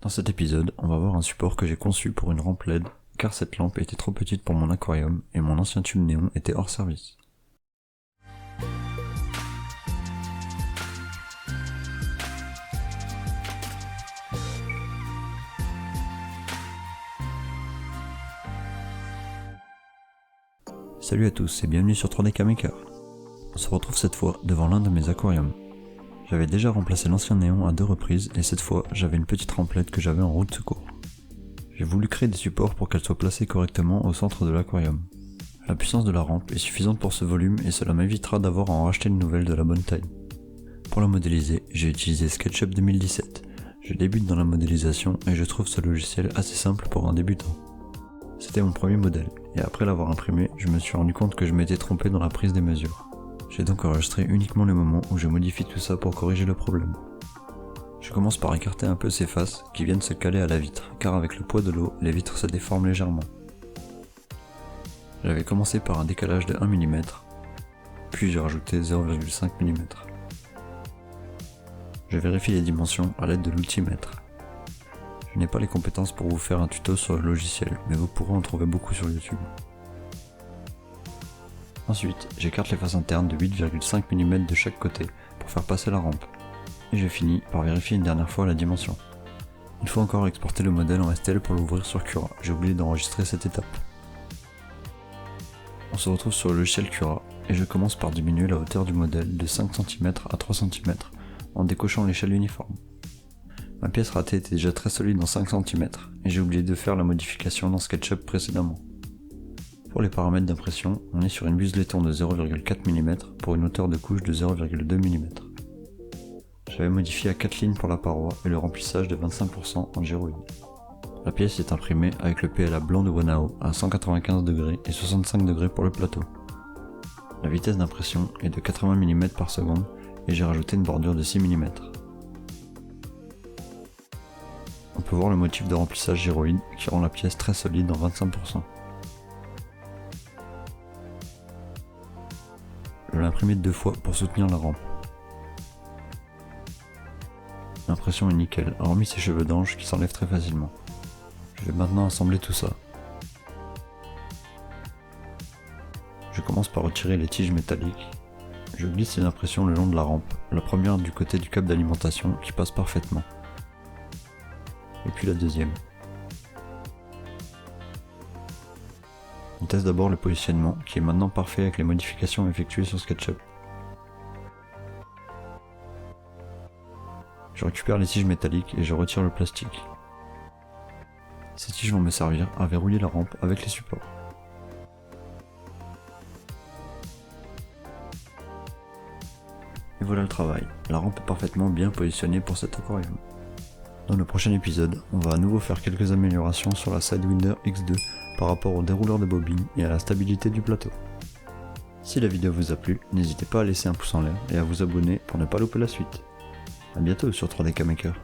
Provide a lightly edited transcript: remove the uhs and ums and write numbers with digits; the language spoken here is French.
Dans cet épisode, on va voir un support que j'ai conçu pour une rampe LED, car cette lampe était trop petite pour mon aquarium et mon ancien tube néon était hors service. Salut à tous et bienvenue sur 3DK Maker. On se retrouve cette fois devant l'un de mes aquariums. J'avais déjà remplacé l'ancien néon à 2 reprises et cette fois j'avais une petite ramplette que j'avais en roue de secours. J'ai voulu créer des supports pour qu'elle soit placée correctement au centre de l'aquarium. La puissance de la rampe est suffisante pour ce volume et cela m'évitera d'avoir à en racheter une nouvelle de la bonne taille. Pour la modéliser, j'ai utilisé SketchUp 2017. Je débute dans la modélisation et je trouve ce logiciel assez simple pour un débutant. C'était mon premier modèle, et après l'avoir imprimé, je me suis rendu compte que je m'étais trompé dans la prise des mesures. J'ai donc enregistré uniquement les moments où je modifie tout ça pour corriger le problème. Je commence par écarter un peu ces faces qui viennent se caler à la vitre, car avec le poids de l'eau, les vitres se déforment légèrement. J'avais commencé par un décalage de 1 mm, puis j'ai rajouté 0,5 mm. Je vérifie les dimensions à l'aide de l'outil-mètre. Je n'ai pas les compétences pour vous faire un tuto sur le logiciel, mais vous pourrez en trouver beaucoup sur YouTube. Ensuite, j'écarte les faces internes de 8,5 mm de chaque côté pour faire passer la rampe. Et je finis par vérifier une dernière fois la dimension. Il faut encore exporter le modèle en STL pour l'ouvrir sur Cura, j'ai oublié d'enregistrer cette étape. On se retrouve sur le logiciel Cura, et je commence par diminuer la hauteur du modèle de 5 cm à 3 cm en décochant l'échelle uniforme. Ma pièce ratée était déjà très solide en 5 cm, et j'ai oublié de faire la modification dans SketchUp précédemment. Pour les paramètres d'impression, on est sur une buse laiton de 0,4 mm pour une hauteur de couche de 0,2 mm. J'avais modifié à 4 lignes pour la paroi et le remplissage de 25% en gyroïde. La pièce est imprimée avec le PLA blanc de Wanao à 195 degrés et 65 degrés pour le plateau. La vitesse d'impression est de 80 mm par seconde et j'ai rajouté une bordure de 6 mm. On peut voir le motif de remplissage gyroïde qui rend la pièce très solide en 25%. Je l'ai imprimé 2 fois pour soutenir la rampe. L'impression est nickel, hormis ces cheveux d'ange qui s'enlèvent très facilement. Je vais maintenant assembler tout ça. Je commence par retirer les tiges métalliques. Je glisse les impressions le long de la rampe, la première du côté du câble d'alimentation qui passe parfaitement. Et puis la deuxième. On teste d'abord le positionnement qui est maintenant parfait avec les modifications effectuées sur SketchUp. Je récupère les tiges métalliques et je retire le plastique. Ces tiges vont me servir à verrouiller la rampe avec les supports. Et voilà le travail, la rampe est parfaitement bien positionnée pour cet aquarium. Dans le prochain épisode, on va à nouveau faire quelques améliorations sur la Sidewinder X2 par rapport au dérouleur de bobine et à la stabilité du plateau. Si la vidéo vous a plu, n'hésitez pas à laisser un pouce en l'air et à vous abonner pour ne pas louper la suite. A bientôt sur 3DK Maker.